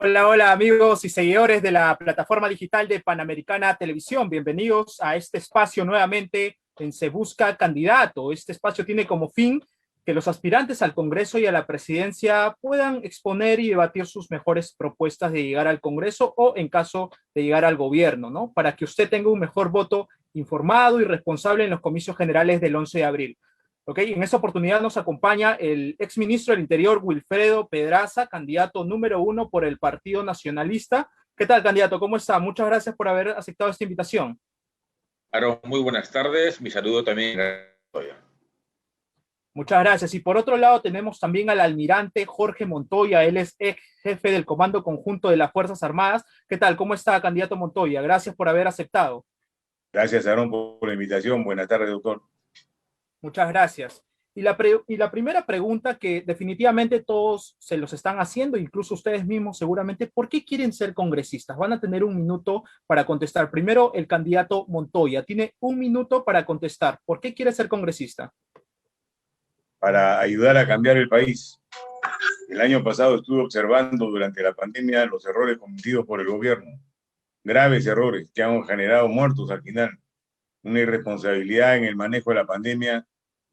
Hola, hola amigos y seguidores de la plataforma digital de Panamericana Televisión. Bienvenidos a este espacio nuevamente en Se Busca Candidato. Este espacio tiene como fin que los aspirantes al Congreso y a la presidencia puedan exponer y debatir sus mejores propuestas de llegar al Congreso o en caso de llegar al gobierno, ¿no? Para que usted tenga un mejor voto informado y responsable en los comicios generales del 11 de abril. Okay, en esta oportunidad nos acompaña el exministro del Interior, Wilfredo Pedraza, candidato número 1 por el Partido Nacionalista. ¿Qué tal, candidato? ¿Cómo está? Muchas gracias por haber aceptado esta invitación. Claro, muy buenas tardes. Mi saludo también. Muchas gracias. Y por otro lado tenemos también al almirante Jorge Montoya. Él es ex jefe del Comando Conjunto de las Fuerzas Armadas. ¿Qué tal? ¿Cómo está, candidato Montoya? Gracias por haber aceptado. Gracias, Aaron, por la invitación. Buenas tardes, doctor. Muchas gracias. Y la primera pregunta que definitivamente todos se los están haciendo, incluso ustedes mismos seguramente, ¿por qué quieren ser congresistas? Van a tener un minuto para contestar. Primero, el candidato Montoya tiene un minuto para contestar. ¿Por qué quiere ser congresista? Para ayudar a cambiar el país. El año pasado estuve observando durante la pandemia los errores cometidos por el gobierno. Graves errores que han generado muertos al final. Una irresponsabilidad en el manejo de la pandemia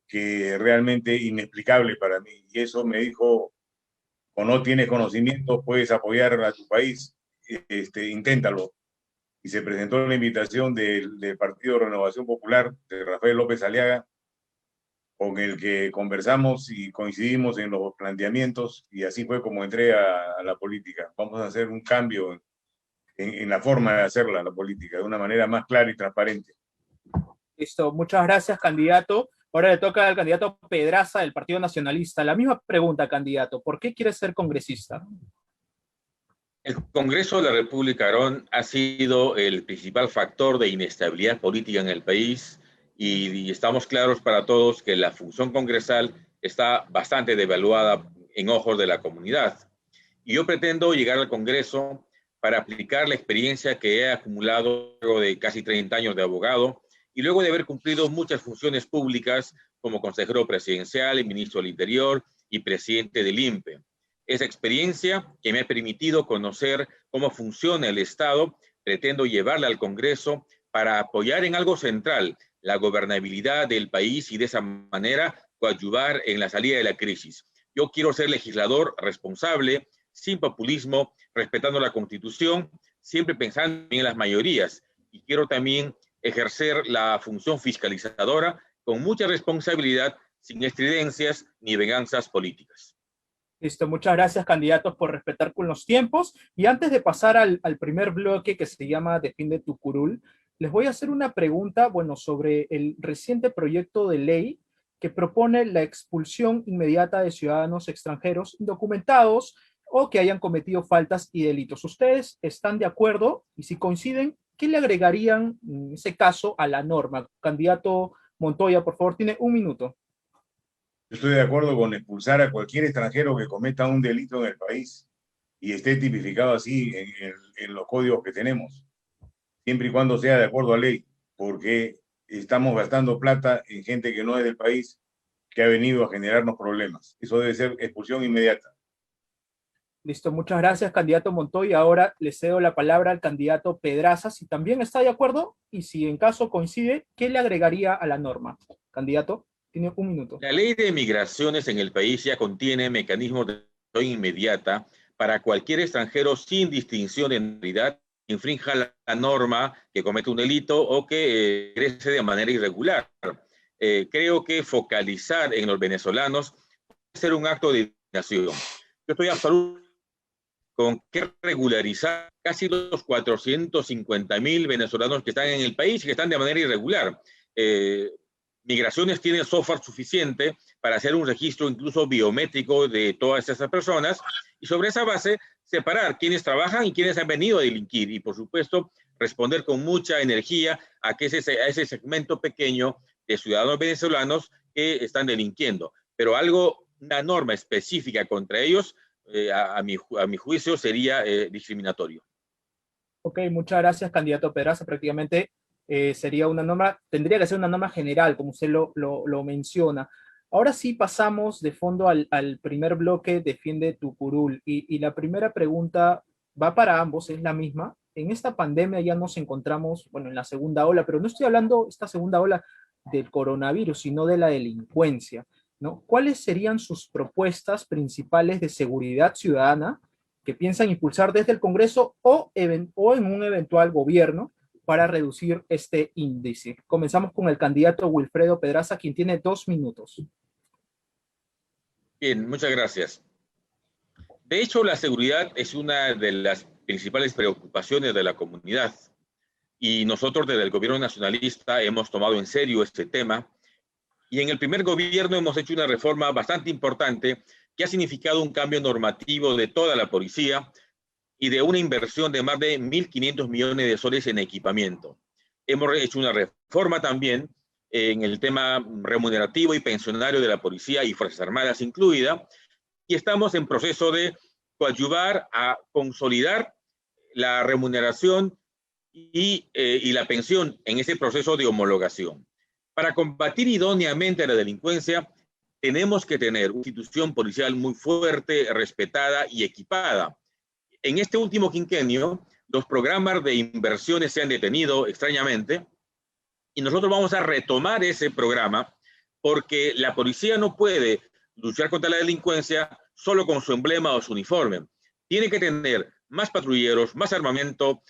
que realmente inexplicable para mí. Y eso me dijo, o no tienes conocimiento, puedes apoyar a tu país, inténtalo. Y se presentó la invitación del Partido Renovación Popular, de Rafael López Aliaga, con el que conversamos y coincidimos en los planteamientos, y así fue como entré a la política. Vamos a hacer un cambio en la forma de hacerla, la política, de una manera más clara y transparente. Listo, muchas gracias, candidato. Ahora le toca al candidato Pedraza del Partido Nacionalista. La misma pregunta, candidato. ¿Por qué quiere ser congresista? El Congreso de la República, Aarón, ha sido el principal factor de inestabilidad política en el país y estamos claros para todos que la función congresal está bastante devaluada en ojos de la comunidad. Y yo pretendo llegar al Congreso para aplicar la experiencia que he acumulado luego de casi 30 años de abogado y luego de haber cumplido muchas funciones públicas como consejero presidencial, ministro del Interior y presidente del INPE. Esa experiencia que me ha permitido conocer cómo funciona el Estado, pretendo llevarla al Congreso para apoyar en algo central, la gobernabilidad del país y de esa manera coadyuvar en la salida de la crisis. Yo quiero ser legislador responsable, sin populismo, respetando la Constitución, siempre pensando en las mayorías. Y quiero también ejercer la función fiscalizadora con mucha responsabilidad, sin estridencias ni venganzas políticas. Listo, muchas gracias, candidatos, por respetar con los tiempos. Y antes de pasar al primer bloque que se llama Defiende tu curul, les voy a hacer una pregunta, bueno, sobre el reciente proyecto de ley que propone la expulsión inmediata de ciudadanos extranjeros indocumentados o que hayan cometido faltas y delitos. ¿Ustedes están de acuerdo? Y si coinciden, ¿qué le agregarían en ese caso a la norma? Candidato Montoya, por favor, tiene un minuto. Yo estoy de acuerdo con expulsar a cualquier extranjero que cometa un delito en el país y esté tipificado así en los códigos que tenemos, siempre y cuando sea de acuerdo a ley, porque estamos gastando plata en gente que no es del país, que ha venido a generarnos problemas. Eso debe ser expulsión inmediata. Listo, muchas gracias, candidato Montoya. Ahora le cedo la palabra al candidato Pedraza, si también está de acuerdo y si en caso coincide, ¿qué le agregaría a la norma? Candidato, tiene un minuto. La ley de migraciones en el país ya contiene mecanismos de expulsión inmediata para cualquier extranjero sin distinción de nacionalidad que infrinja la norma, que comete un delito o que ingrese de manera irregular. Creo que focalizar en los venezolanos puede ser un acto de discriminación. Yo estoy absolutamente con que regularizar casi los 450,000 venezolanos que están en el país y que están de manera irregular. Migraciones tiene software suficiente para hacer un registro incluso biométrico de todas esas personas y sobre esa base separar quiénes trabajan y quiénes han venido a delinquir y por supuesto responder con mucha energía a ese segmento pequeño de ciudadanos venezolanos que están delinquiendo. Pero una norma específica contra ellos, a mi juicio, sería discriminatorio. Ok, muchas gracias, candidato Pedraza. Prácticamente sería una norma, tendría que ser una norma general, como usted lo menciona. Ahora sí pasamos de fondo al primer bloque, Defiende tu curul. Y la primera pregunta va para ambos, es la misma. En esta pandemia ya nos encontramos, bueno, en la segunda ola, pero no estoy hablando esta segunda ola del coronavirus, sino de la delincuencia, ¿no? ¿Cuáles serían sus propuestas principales de seguridad ciudadana que piensan impulsar desde el Congreso o en un eventual gobierno para reducir este índice? Comenzamos con el candidato Wilfredo Pedraza, quien tiene 2 minutos. Bien, muchas gracias. De hecho, la seguridad es una de las principales preocupaciones de la comunidad y nosotros desde el gobierno nacionalista hemos tomado en serio este tema y en el primer gobierno hemos hecho una reforma bastante importante que ha significado un cambio normativo de toda la policía y de una inversión de más de 1.500 millones de soles en equipamiento. Hemos hecho una reforma también en el tema remunerativo y pensionario de la policía y Fuerzas Armadas incluida, y estamos en proceso de coadyuvar a consolidar la remuneración y la pensión en ese proceso de homologación. Para combatir idóneamente la delincuencia, tenemos que tener una institución policial muy fuerte, respetada y equipada. En este último quinquenio, los programas de inversiones se han detenido extrañamente y nosotros vamos a retomar ese programa porque la policía no puede luchar contra la delincuencia solo con su emblema o su uniforme. Tiene que tener más patrulleros, más armamento,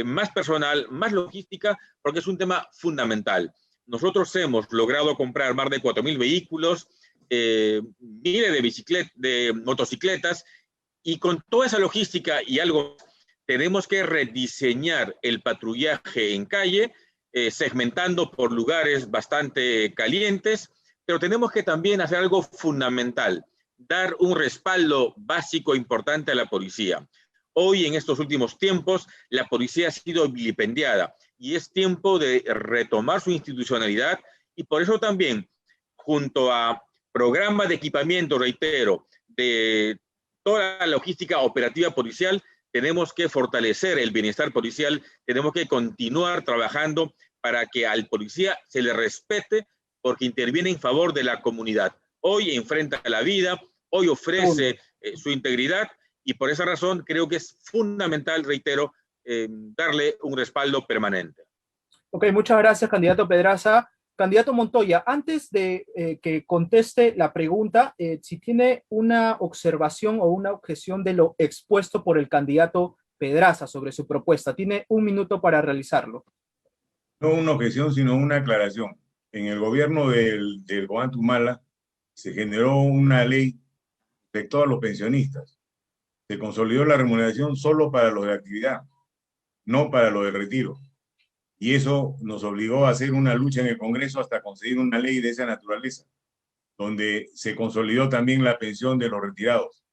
más personal, más logística, porque es un tema fundamental. Nosotros hemos logrado comprar más de 4.000 vehículos, miles de motocicletas, y con toda esa logística y algo, tenemos que rediseñar el patrullaje en calle, segmentando por lugares bastante calientes, pero tenemos que también hacer algo fundamental, dar un respaldo básico importante a la policía. Hoy, en estos últimos tiempos, la policía ha sido vilipendiada y es tiempo de retomar su institucionalidad y por eso también, junto a programas de equipamiento, reitero, de toda la logística operativa policial, tenemos que fortalecer el bienestar policial, tenemos que continuar trabajando para que al policía se le respete porque interviene en favor de la comunidad. Hoy enfrenta la vida, hoy ofrece su integridad y por esa razón creo que es fundamental, reitero, darle un respaldo permanente. Ok, muchas gracias, candidato Pedraza. Candidato Montoya, antes de que conteste la pregunta, si tiene una observación o una objeción de lo expuesto por el candidato Pedraza sobre su propuesta, tiene 1 minuto para realizarlo. No una objeción, sino una aclaración. En el gobierno del Ollanta Humala se generó una ley respecto a los pensionistas. Se consolidó la remuneración solo para los de actividad, no para los de retiro. Y eso nos obligó a hacer una lucha en el Congreso hasta conseguir una ley de esa naturaleza, donde se consolidó también la pensión de los retirados.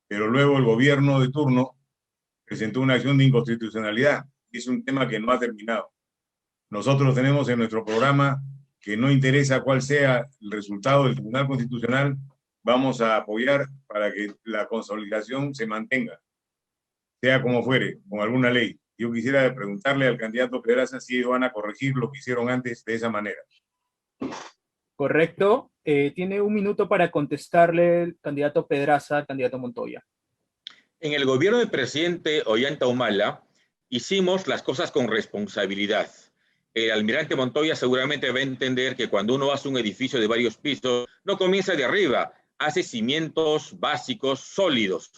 Pero luego el gobierno de turno presentó una acción de inconstitucionalidad. Y es un tema que no ha terminado. Nosotros tenemos en nuestro programa que no interesa cuál sea el resultado del Tribunal Constitucional, vamos a apoyar para que la consolidación se mantenga, sea como fuere, con alguna ley. Yo quisiera preguntarle al candidato Pedraza si ellos van a corregir lo que hicieron antes de esa manera. Correcto. Tiene 1 minuto para contestarle el candidato Pedraza al candidato Montoya. En el gobierno del presidente Ollanta Humala hicimos las cosas con responsabilidad. El almirante Montoya seguramente va a entender que cuando uno hace un edificio de varios pisos, no comienza de arriba, hace cimientos básicos sólidos.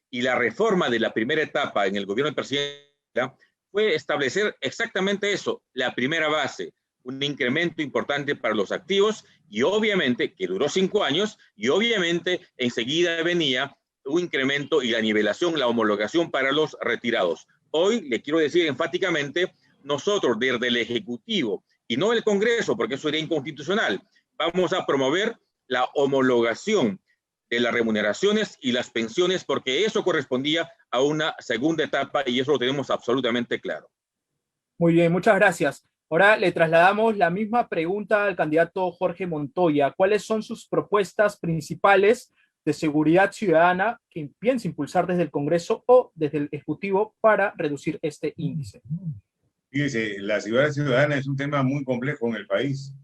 Y la reforma de la primera etapa en el gobierno del presidente fue establecer exactamente eso, la primera base, un incremento importante para los activos y obviamente, que duró 5 años, y obviamente enseguida venía un incremento y la nivelación, la homologación para los retirados. Hoy le quiero decir enfáticamente, nosotros desde el Ejecutivo y no el Congreso, porque eso sería inconstitucional, vamos a promover la homologación de las remuneraciones y las pensiones porque eso correspondía a una segunda etapa y eso lo tenemos absolutamente claro. Muy bien, muchas gracias. Ahora le trasladamos la misma pregunta al candidato Jorge Montoya. ¿Cuáles son sus propuestas principales de seguridad ciudadana que piensa impulsar desde el Congreso o desde el Ejecutivo para reducir este índice? Fíjese, la seguridad ciudadana es un tema muy complejo en el país.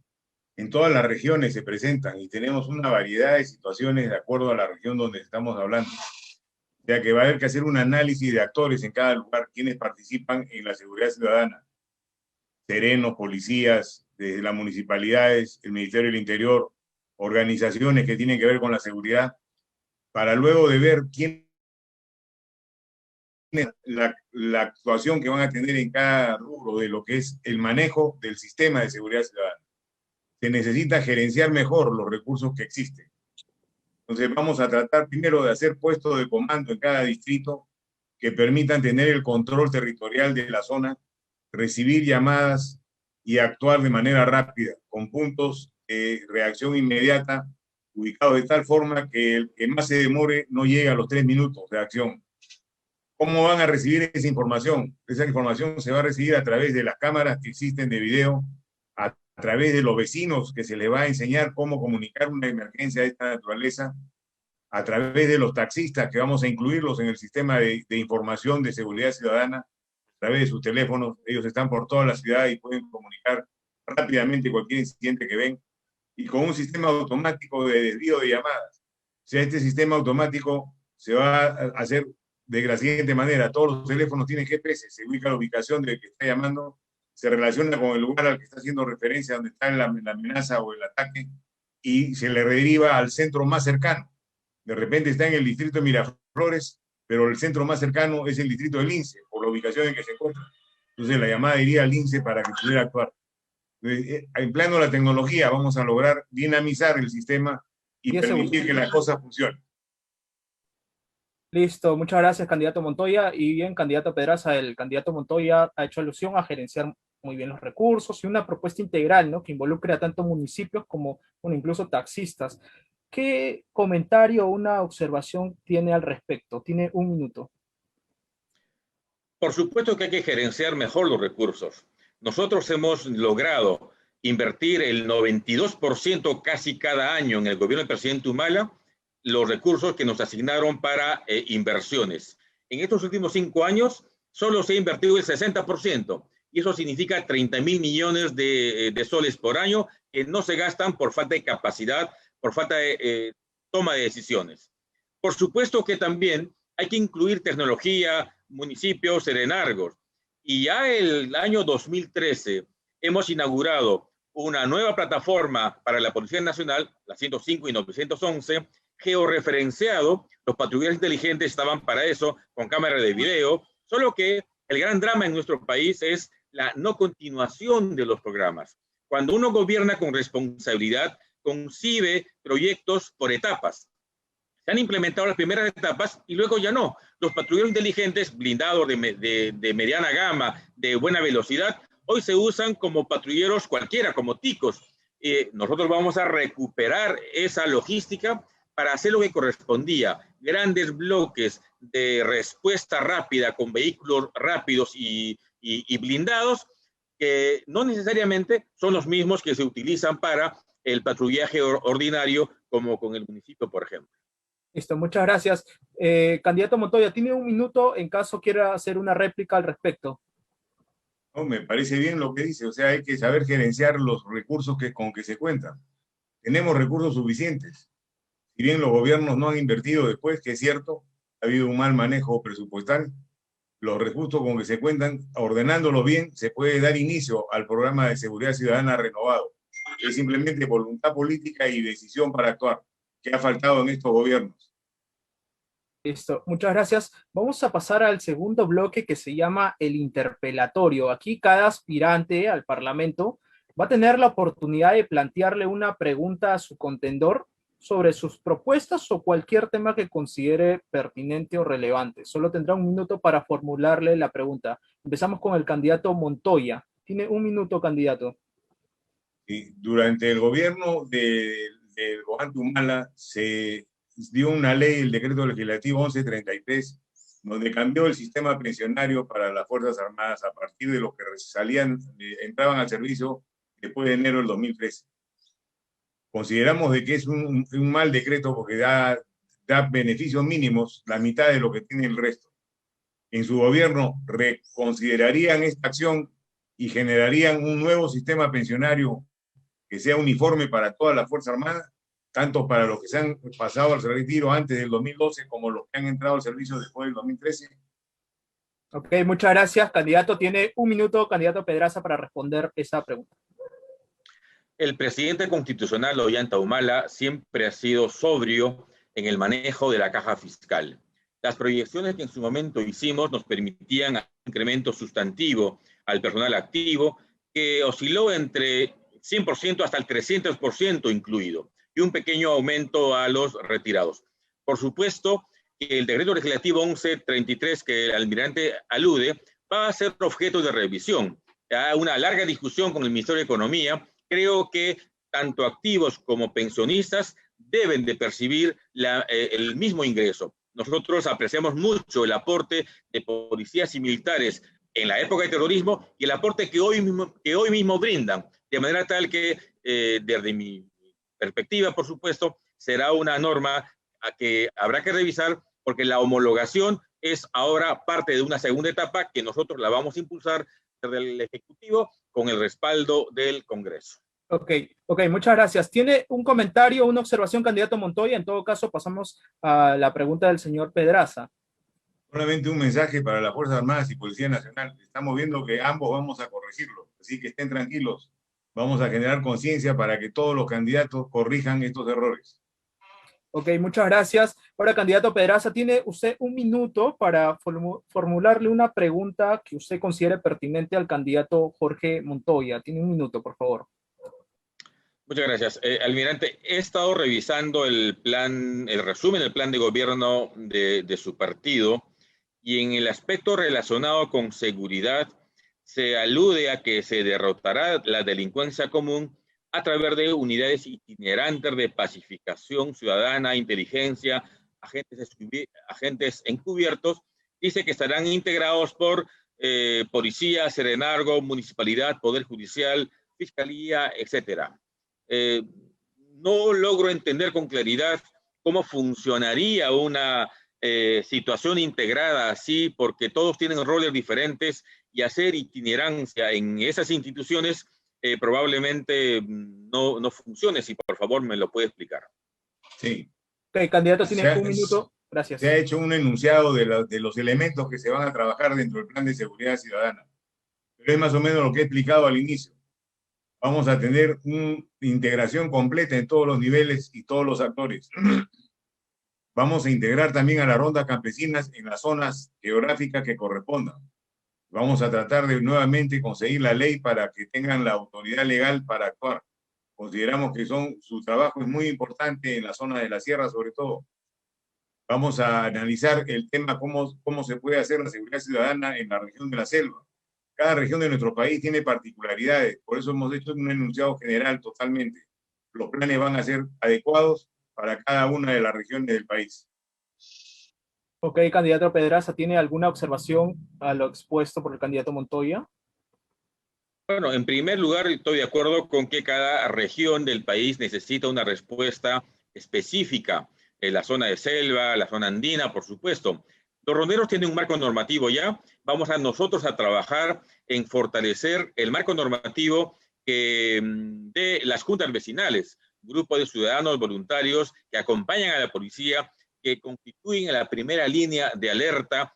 En todas las regiones se presentan y tenemos una variedad de situaciones de acuerdo a la región donde estamos hablando. sea que va a haber que hacer un análisis de actores en cada lugar, quienes participan en la seguridad ciudadana. Serenos, policías, desde las municipalidades, el Ministerio del Interior, organizaciones que tienen que ver con la seguridad, para luego de ver quién es la actuación que van a tener en cada rubro de lo que es el manejo del sistema de seguridad ciudadana. Se necesita gerenciar mejor los recursos que existen. Entonces vamos a tratar primero de hacer puestos de comando en cada distrito que permitan tener el control territorial de la zona, recibir llamadas y actuar de manera rápida, con puntos de reacción inmediata, ubicados de tal forma que el que más se demore no llegue a los 3 minutos de acción. ¿Cómo van a recibir esa información? Esa información se va a recibir a través de las cámaras que existen de video, a través de los vecinos que se les va a enseñar cómo comunicar una emergencia de esta naturaleza, a través de los taxistas que vamos a incluirlos en el sistema de información de seguridad ciudadana, a través de sus teléfonos. Ellos están por toda la ciudad y pueden comunicar rápidamente cualquier incidente que ven, y con un sistema automático de desvío de llamadas. O sea, este sistema automático se va a hacer de la siguiente manera: todos los teléfonos tienen GPS, se ubica la ubicación del que está llamando, se relaciona con el lugar al que está haciendo referencia, donde está la amenaza o el ataque, y se le rederiva al centro más cercano. De repente está en el distrito de Miraflores, pero el centro más cercano es el distrito de Lince, por la ubicación en que se encuentra. Entonces la llamada iría a Lince para que pudiera actuar. Empleando la tecnología vamos a lograr dinamizar el sistema y permitir que las cosas funcionen. Listo, muchas gracias, candidato Montoya. Y bien, candidato Pedraza, el candidato Montoya ha hecho alusión a gerenciar muy bien los recursos y una propuesta integral, ¿no?, que involucre a tanto municipios como, bueno, incluso taxistas. ¿Qué comentario o una observación tiene al respecto? Tiene un minuto. Por supuesto que hay que gerenciar mejor los recursos. Nosotros hemos logrado invertir el 92% casi cada año en el gobierno del presidente Humala los recursos que nos asignaron para inversiones. En estos últimos 5 años solo se ha invertido el 60%, y eso significa 30.000 millones de soles por año que no se gastan por falta de capacidad, por falta de toma de decisiones. Por supuesto que también hay que incluir tecnología, municipios, serenargos. Y ya el año 2013 hemos inaugurado una nueva plataforma para la Policía Nacional, la 105 y 911, georreferenciado. Los patrulleros inteligentes estaban para eso, con cámara de video, solo que el gran drama en nuestro país es la no continuación de los programas. Cuando uno gobierna con responsabilidad, concibe proyectos por etapas. Se han implementado las primeras etapas y luego ya no. Los patrulleros inteligentes blindados de mediana gama, de buena velocidad, hoy se usan como patrulleros cualquiera, como ticos. Nosotros vamos a recuperar esa logística para hacer lo que correspondía: grandes bloques de respuesta rápida con vehículos rápidos y blindados, que no necesariamente son los mismos que se utilizan para el patrullaje ordinario, como con el municipio, por ejemplo. Listo, muchas gracias. Candidato Montoya, tiene un minuto en caso quiera hacer una réplica al respecto. No, me parece bien lo que dice. O sea, hay que saber gerenciar los recursos con que se cuentan. Tenemos recursos suficientes. Si bien los gobiernos no han invertido después, que es cierto, ha habido un mal manejo presupuestal, los recursos con que se cuentan, ordenándolos bien, se puede dar inicio al programa de seguridad ciudadana renovado. Es simplemente voluntad política y decisión para actuar, que ha faltado en estos gobiernos. Listo, muchas gracias. Vamos a pasar al segundo bloque, que se llama el interpelatorio. Aquí cada aspirante al Parlamento va a tener la oportunidad de plantearle una pregunta a su contendor sobre sus propuestas o cualquier tema que considere pertinente o relevante. Solo tendrá un minuto para formularle la pregunta. Empezamos con el candidato Montoya. Tiene un minuto, candidato. Durante el gobierno de Gobernante Humala se dio una ley, el decreto legislativo 1133, donde cambió el sistema pensionario para las Fuerzas Armadas a partir de los que entraban al servicio después de enero del 2013. Consideramos de que es un mal decreto porque da beneficios mínimos, la mitad de lo que tiene el resto. En su gobierno reconsiderarían esta acción y generarían un nuevo sistema pensionario que sea uniforme para todas las Fuerzas Armadas, tanto para los que se han pasado al retiro antes del 2012 como los que han entrado al servicio después del 2013. Ok, muchas gracias. Candidato, tiene un minuto, candidato Pedraza, para responder esa pregunta. El presidente constitucional, Ollanta Humala, siempre ha sido sobrio en el manejo de la caja fiscal. Las proyecciones que en su momento hicimos nos permitían un incremento sustantivo al personal activo, que osciló entre 100% hasta el 300% incluido, y un pequeño aumento a los retirados. Por supuesto que el decreto legislativo 1133 que el almirante alude va a ser objeto de revisión. Hay una larga discusión con el Ministerio de Economía. Creo que tanto activos como pensionistas deben de percibir el mismo ingreso. Nosotros apreciamos mucho el aporte de policías y militares en la época de terrorismo y el aporte que hoy mismo brindan, de manera tal que, desde mi perspectiva, por supuesto, será una norma que habrá que revisar, porque la homologación es ahora parte de una segunda etapa que nosotros la vamos a impulsar desde el Ejecutivo con el respaldo del Congreso. Ok, muchas gracias. ¿Tiene un comentario, una observación, candidato Montoya? En todo caso, pasamos a la pregunta del señor Pedraza. Solamente un mensaje para las Fuerzas Armadas y Policía Nacional. Estamos viendo que ambos vamos a corregirlo, así que estén tranquilos. Vamos a generar conciencia para que todos los candidatos corrijan estos errores. Ok, muchas gracias. Ahora, candidato Pedraza, tiene usted un minuto para formularle una pregunta que usted considere pertinente al candidato Jorge Montoya. Tiene un minuto, por favor. Muchas gracias. Almirante, he estado revisando el resumen del plan de gobierno de su partido, y en el aspecto relacionado con seguridad se alude a que se derrotará la delincuencia común a través de unidades itinerantes de pacificación ciudadana, inteligencia, agentes encubiertos. Dice que estarán integrados por policía, serenazgo, municipalidad, poder judicial, fiscalía, etcétera. No logro entender con claridad cómo funcionaría una situación integrada así, porque todos tienen roles diferentes, y hacer itinerancia en esas instituciones probablemente no funcione. Si por favor me lo puede explicar. Sí. Ok, candidato, tiene un minuto. Gracias. Se ha hecho un enunciado de los elementos que se van a trabajar dentro del plan de seguridad ciudadana. Pero es más o menos lo que he explicado al inicio. Vamos a tener una integración completa en todos los niveles y todos los actores. Vamos a integrar también a las rondas campesinas en las zonas geográficas que correspondan. Vamos a tratar de nuevamente conseguir la ley para que tengan la autoridad legal para actuar. Consideramos que su trabajo es muy importante en la zona de la sierra, sobre todo. Vamos a analizar el tema cómo se puede hacer la seguridad ciudadana en la región de la selva. Cada región de nuestro país tiene particularidades, por eso hemos hecho un enunciado general totalmente. Los planes van a ser adecuados para cada una de las regiones del país. Ok, candidato Pedraza, ¿tiene alguna observación a lo expuesto por el candidato Montoya? Bueno, en primer lugar, estoy de acuerdo con que cada región del país necesita una respuesta específica. En la zona de selva, la zona andina, por supuesto. Los ronderos tienen un marco normativo ya. Vamos a nosotros a trabajar en fortalecer el marco normativo de las juntas vecinales, grupos de ciudadanos voluntarios que acompañan a la policía, que constituyen la primera línea de alerta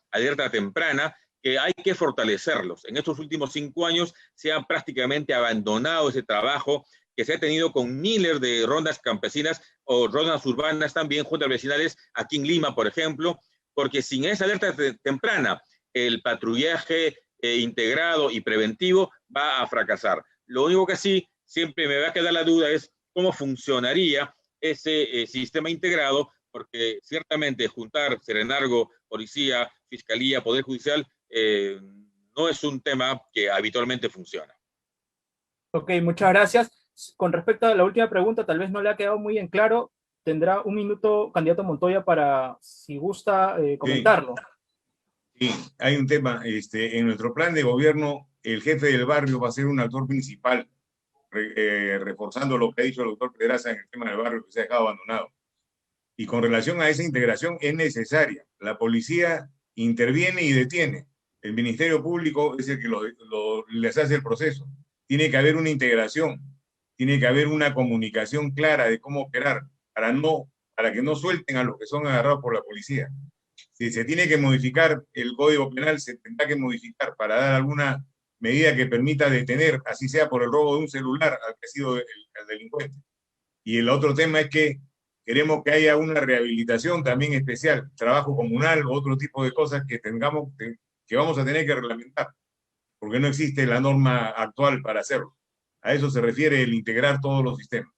temprana, que hay que fortalecerlos. En estos últimos 5 años se ha prácticamente abandonado ese trabajo que se ha tenido con miles de rondas campesinas o rondas urbanas también, juntas vecinales, aquí en Lima, por ejemplo, porque sin esa alerta temprana, el patrullaje integrado y preventivo va a fracasar. Lo único que sí, siempre me va a quedar la duda es cómo funcionaría ese sistema integrado, porque ciertamente juntar serenazgo, policía, fiscalía, poder judicial, no es un tema que habitualmente funciona. Ok, muchas gracias. Con respecto a la última pregunta, tal vez no le ha quedado muy en claro. Tendrá un minuto, candidato Montoya, para, si gusta, comentarlo. Sí, hay un tema. En nuestro plan de gobierno, el jefe del barrio va a ser un actor principal, reforzando lo que ha dicho el doctor Pedraza en el tema del barrio que se ha dejado abandonado. Y con relación a esa integración es necesaria. La policía interviene y detiene. El Ministerio Público es el que les hace el proceso. Tiene que haber una integración. Tiene que haber una comunicación clara de cómo operar. para que no suelten a los que son agarrados por la policía. Si se tiene que modificar el Código Penal, se tendrá que modificar para dar alguna medida que permita detener, así sea por el robo de un celular al que ha sido el delincuente. Y el otro tema es que queremos que haya una rehabilitación también especial, trabajo comunal, otro tipo de cosas que vamos a tener que reglamentar, porque no existe la norma actual para hacerlo. A eso se refiere el integrar todos los sistemas.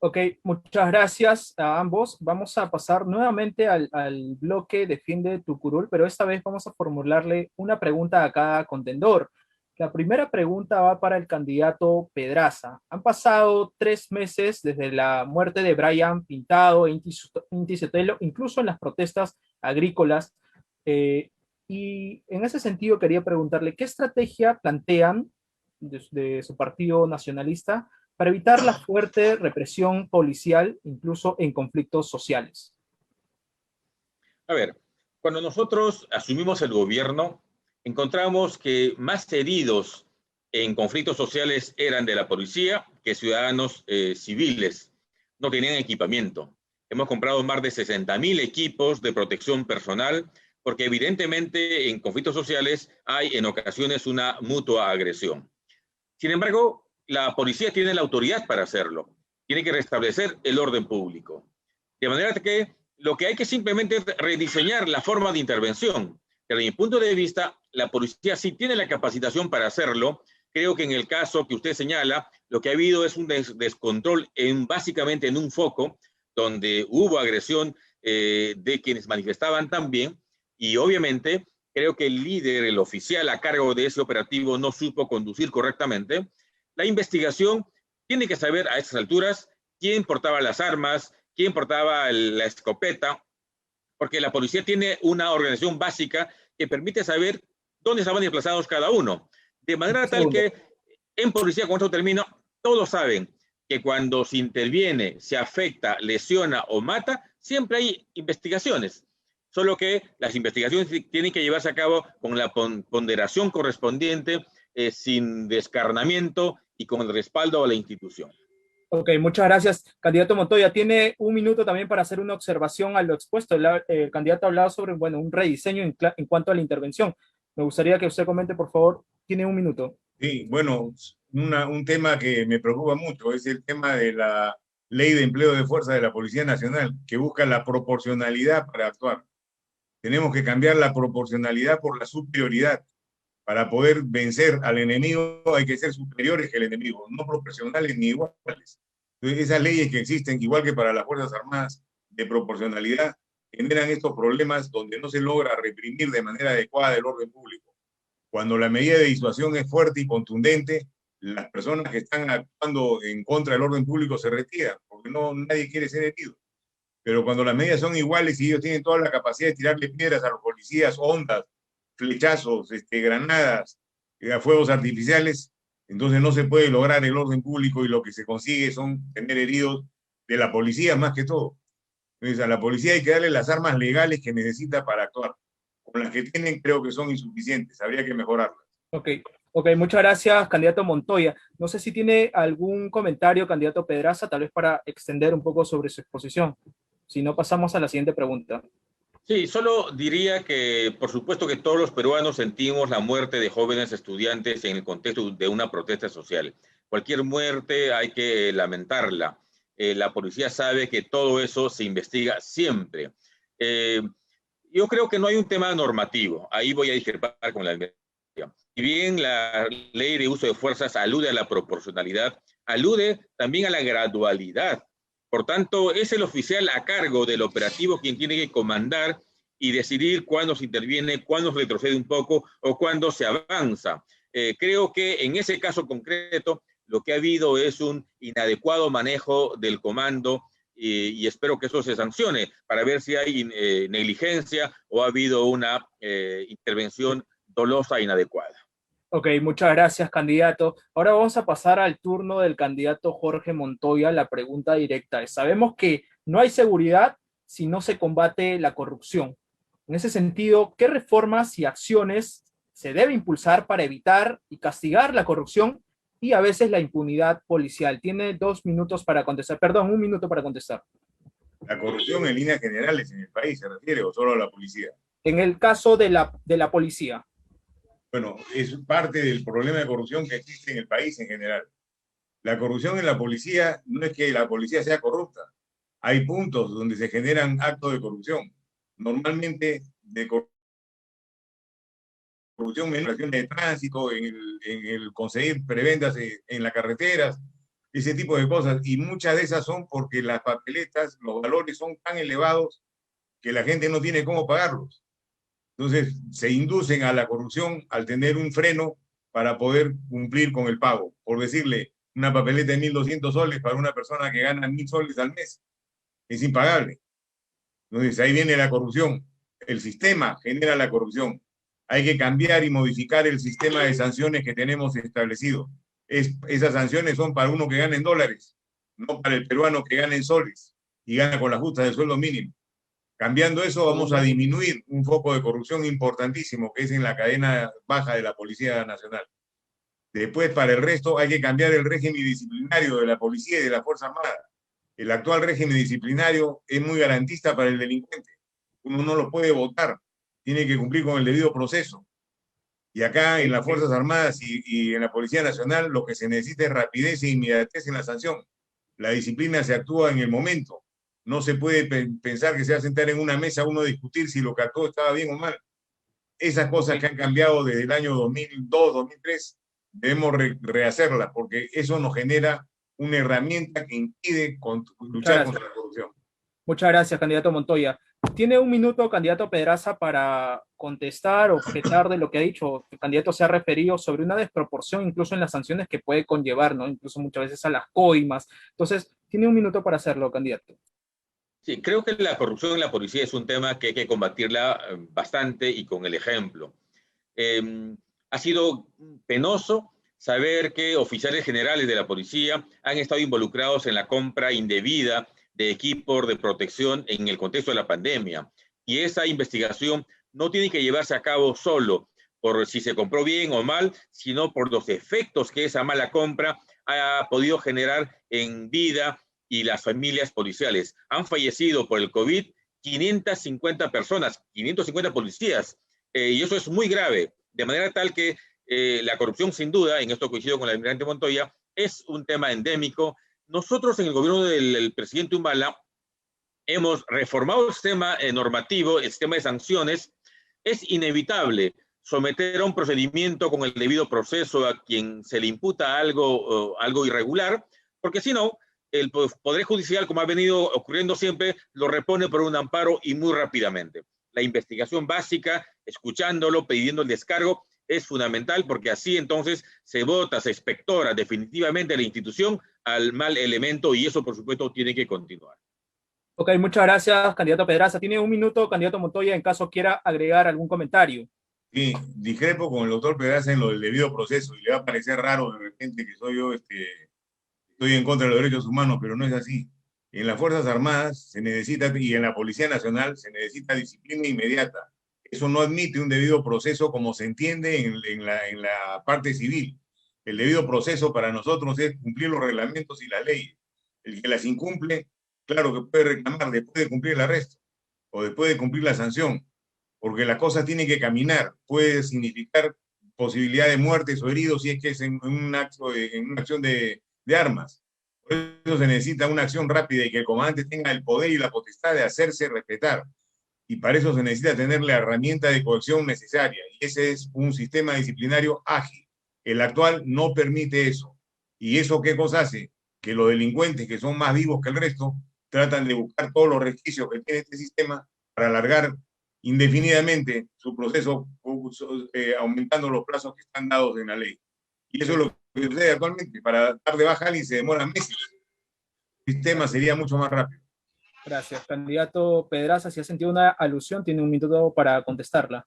Ok, muchas gracias a ambos. Vamos a pasar nuevamente al bloque Defiende tu curul, pero esta vez vamos a formularle una pregunta a cada contendor. La primera pregunta va para el candidato Pedraza. Han pasado 3 meses desde la muerte de Brian Pintado e Inti Sotelo, incluso en las protestas agrícolas. Y en ese sentido quería preguntarle, ¿qué estrategia plantean de su partido nacionalista para evitar la fuerte represión policial, incluso en conflictos sociales? A ver, cuando nosotros asumimos el gobierno, encontramos que más heridos en conflictos sociales eran de la policía que ciudadanos civiles. No tenían equipamiento. Hemos comprado más de 60.000 equipos de protección personal porque evidentemente en conflictos sociales hay en ocasiones una mutua agresión. Sin embargo, la policía tiene la autoridad para hacerlo. Tiene que restablecer el orden público. De manera que lo que hay que simplemente es rediseñar la forma de intervención. Desde mi punto de vista, la policía sí tiene la capacitación para hacerlo. Creo que en el caso que usted señala, lo que ha habido es un descontrol básicamente en un foco donde hubo agresión de quienes manifestaban también, y obviamente creo que el líder, el oficial a cargo de ese operativo no supo conducir correctamente. La investigación tiene que saber a estas alturas quién portaba las armas, quién portaba la escopeta, porque la policía tiene una organización básica que permite saber dónde estaban desplazados cada uno. De manera tal que en policía, con esto termino, todos saben que cuando se interviene, se afecta, lesiona o mata, siempre hay investigaciones. Solo que las investigaciones tienen que llevarse a cabo con la ponderación correspondiente, sin descarnamiento y con el respaldo a la institución. Ok, muchas gracias, candidato Montoya. Tiene un minuto también para hacer una observación a lo expuesto. El candidato ha hablado sobre, bueno, un rediseño en cuanto a la intervención. Me gustaría que usted comente, por favor. Tiene un minuto. Sí, bueno, un tema que me preocupa mucho es el tema de la Ley de Empleo de Fuerza de la Policía Nacional, que busca la proporcionalidad para actuar. Tenemos que cambiar la proporcionalidad por la superioridad. Para poder vencer al enemigo hay que ser superiores que el enemigo, no proporcionales ni iguales. Entonces, esas leyes que existen, igual que para las Fuerzas Armadas, de proporcionalidad, generan estos problemas donde no se logra reprimir de manera adecuada el orden público. Cuando la medida de disuasión es fuerte y contundente, las personas que están actuando en contra del orden público se retiran, porque nadie quiere ser herido. Pero cuando las medidas son iguales y ellos tienen toda la capacidad de tirarle piedras a los policías, ondas, flechazos, granadas, fuegos artificiales, entonces no se puede lograr el orden público y lo que se consigue son tener heridos de la policía más que todo. Entonces a la policía hay que darle las armas legales que necesita para actuar. Con las que tienen creo que son insuficientes, habría que mejorarlas. Ok, muchas gracias, candidato Montoya. No sé si tiene algún comentario, candidato Pedraza, tal vez para extender un poco sobre su exposición. Si no, pasamos a la siguiente pregunta. Sí, solo diría que por supuesto que todos los peruanos sentimos la muerte de jóvenes estudiantes en el contexto de una protesta social. Cualquier muerte hay que lamentarla. La policía sabe que todo eso se investiga siempre. Yo creo que no hay un tema normativo. Ahí voy a discrepar con la investigación. Si bien la ley de uso de fuerzas alude a la proporcionalidad, alude también a la gradualidad. Por tanto, es el oficial a cargo del operativo quien tiene que comandar y decidir cuándo se interviene, cuándo se retrocede un poco o cuándo se avanza. Creo que en ese caso concreto lo que ha habido es un inadecuado manejo del comando y espero que eso se sancione para ver si hay negligencia o ha habido una intervención dolosa e inadecuada. Ok, muchas gracias, candidato. Ahora vamos a pasar al turno del candidato Jorge Montoya. La pregunta directa es, sabemos que no hay seguridad si no se combate la corrupción. En ese sentido, ¿qué reformas y acciones se debe impulsar para evitar y castigar la corrupción y a veces la impunidad policial? Tiene 2 minutos para contestar, perdón, 1 minuto para contestar. La corrupción en líneas generales en el país, ¿se refiere o solo a la policía? En el caso de la policía. Bueno, es parte del problema de corrupción que existe en el país en general. La corrupción en la policía no es que la policía sea corrupta. Hay puntos donde se generan actos de corrupción. Normalmente de corrupción en relaciones de tránsito, en el conseguir prebendas en las carreteras, ese tipo de cosas. Y muchas de esas son porque las papeletas, los valores son tan elevados que la gente no tiene cómo pagarlos. Entonces, se inducen a la corrupción al tener un freno para poder cumplir con el pago. Por decirle, una papeleta de 1.200 soles para una persona que gana 1.000 soles al mes. Es impagable. Entonces, ahí viene la corrupción. El sistema genera la corrupción. Hay que cambiar y modificar el sistema de sanciones que tenemos establecido. Esas sanciones son para uno que gana en dólares, no para el peruano que gana en soles y gana con la justa del sueldo mínimo. Cambiando eso, vamos a disminuir un foco de corrupción importantísimo que es en la cadena baja de la Policía Nacional. Después, para el resto, hay que cambiar el régimen disciplinario de la policía y de la Fuerza Armada. El actual régimen disciplinario es muy garantista para el delincuente. Uno no lo puede votar, tiene que cumplir con el debido proceso. Y acá en las Fuerzas Armadas y en la Policía Nacional lo que se necesita es rapidez e inmediatez en la sanción. La disciplina se actúa en el momento. No se puede pensar que se va a sentar en una mesa uno a discutir si lo que actuó estaba bien o mal. Esas cosas que han cambiado desde el año 2002, 2003, debemos rehacerlas porque eso nos genera una herramienta que impide luchar contra la corrupción. Muchas gracias, candidato Montoya. Tiene un minuto, candidato Pedraza, para contestar o objetar de lo que ha dicho. El candidato se ha referido sobre una desproporción incluso en las sanciones que puede conllevar, ¿no? Incluso muchas veces a las coimas. Entonces, tiene un minuto para hacerlo, candidato. Sí, creo que la corrupción en la policía es un tema que hay que combatirla bastante y con el ejemplo. Ha sido penoso saber que oficiales generales de la policía han estado involucrados en la compra indebida de equipos de protección en el contexto de la pandemia. Y esa investigación no tiene que llevarse a cabo solo por si se compró bien o mal, sino por los efectos que esa mala compra ha podido generar en vida y las familias policiales. Han fallecido por el COVID 550 personas, 550 policías, y eso es muy grave, de manera tal que la corrupción, sin duda, en esto coincido con el almirante Montoya, es un tema endémico. Nosotros en el gobierno del presidente Humala hemos reformado el sistema normativo, el sistema de sanciones. Es inevitable someter a un procedimiento con el debido proceso a quien se le imputa algo irregular, porque si no, el Poder Judicial, como ha venido ocurriendo siempre, lo repone por un amparo y muy rápidamente. La investigación básica, escuchándolo, pidiendo el descargo, es fundamental porque así entonces se vota, se expectora definitivamente la institución al mal elemento y eso, por supuesto, tiene que continuar. Ok, muchas gracias, candidato Pedraza. Tiene un minuto, candidato Montoya, en caso quiera agregar algún comentario. Sí, discrepo con el doctor Pedraza en lo del debido proceso y le va a parecer raro de repente que soy yo estoy en contra de los derechos humanos, pero no es así. En las Fuerzas Armadas se necesita, y en la Policía Nacional se necesita disciplina inmediata. Eso no admite un debido proceso como se entiende en la parte civil. El debido proceso para nosotros es cumplir los reglamentos y las leyes. El que las incumple, claro que puede reclamar después de cumplir el arresto o después de cumplir la sanción, porque la cosa tiene que caminar. Puede significar posibilidad de muertes o heridos si es que es en una acción de armas. Por eso se necesita una acción rápida y que el comandante tenga el poder y la potestad de hacerse respetar. Y para eso se necesita tener la herramienta de coerción necesaria. Y ese es un sistema disciplinario ágil. El actual no permite eso. ¿Y eso qué cosa hace? Que los delincuentes, que son más vivos que el resto, tratan de buscar todos los resquicios que tiene este sistema para alargar indefinidamente su proceso, aumentando los plazos que están dados en la ley. Y eso es lo que sucede actualmente. Para dar de baja a alguien se demora meses. El sistema sería mucho más rápido. Gracias. Candidato Pedraza, si ha sentido una alusión, tiene un minuto para contestarla.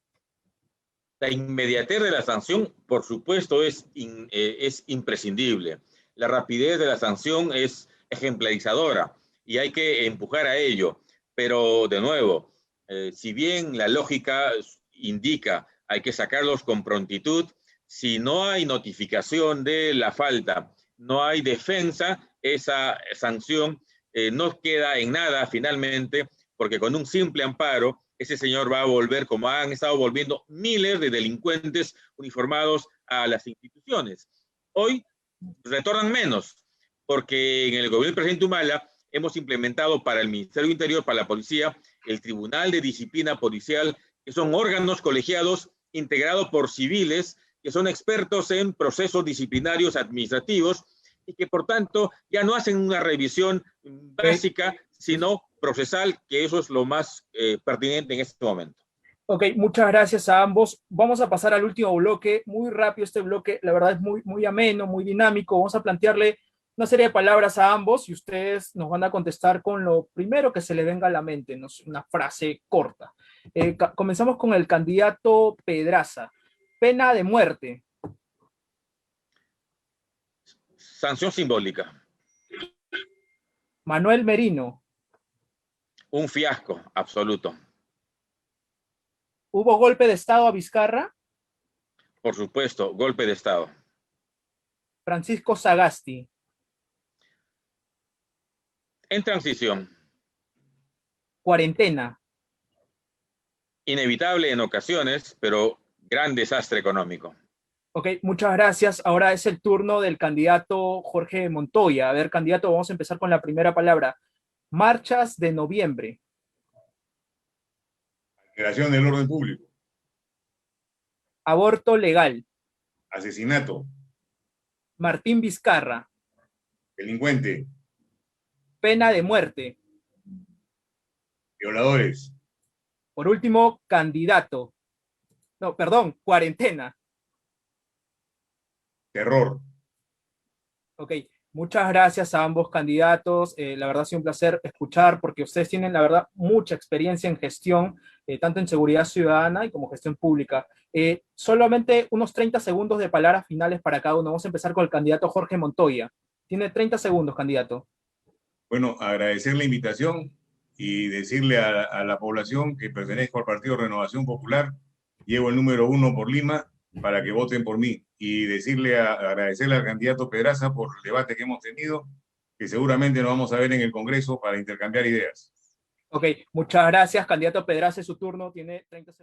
La inmediatez de la sanción, por supuesto, es imprescindible. La rapidez de la sanción es ejemplarizadora y hay que empujar a ello. Pero, de nuevo, si bien la lógica indica hay que sacarlos con prontitud, si no hay notificación de la falta, no hay defensa, esa sanción no queda en nada finalmente, porque con un simple amparo, ese señor va a volver, como han estado volviendo miles de delincuentes uniformados a las instituciones. Hoy retornan menos, porque en el gobierno del presidente Humala hemos implementado para el Ministerio del Interior, para la policía, el Tribunal de Disciplina Policial, que son órganos colegiados integrados por civiles, que son expertos en procesos disciplinarios administrativos y que por tanto ya no hacen una revisión básica, sino procesal, que eso es lo más pertinente en este momento. Ok, muchas gracias a ambos. Vamos a pasar al último bloque, muy rápido este bloque, la verdad es muy ameno, muy dinámico. Vamos a plantearle una serie de palabras a ambos y ustedes nos van a contestar con lo primero que se le venga a la mente, ¿no? Una frase corta. Comenzamos con el candidato Pedraza. Pena de muerte. Sanción simbólica. Manuel Merino. Un fiasco absoluto. ¿Hubo golpe de Estado a Vizcarra? Por supuesto, golpe de Estado. Francisco Sagasti. En transición. Cuarentena. Inevitable en ocasiones, pero gran desastre económico. Ok, muchas gracias. Ahora es el turno del candidato Jorge Montoya. A ver, candidato, vamos a empezar con la primera palabra. Marchas de noviembre. Alteración del orden público. Aborto legal. Asesinato. Martín Vizcarra. Delincuente. Pena de muerte. Violadores. Por último, candidato. No, perdón, cuarentena. Terror. Ok, muchas gracias a ambos candidatos. La verdad ha sido un placer escuchar porque ustedes tienen, la verdad, mucha experiencia en gestión, tanto en seguridad ciudadana y como gestión pública. Solamente unos 30 segundos de palabras finales para cada uno. Vamos a empezar con el candidato Jorge Montoya. Tiene 30 segundos, candidato. Bueno, agradecer la invitación y decirle a la población que pertenezco al Partido Renovación Popular, llevo el número 1 por Lima, para que voten por mí. Y agradecerle al candidato Pedraza por el debate que hemos tenido, que seguramente nos vamos a ver en el Congreso para intercambiar ideas. Ok, muchas gracias, candidato Pedraza, es su turno, tiene 30 segundos.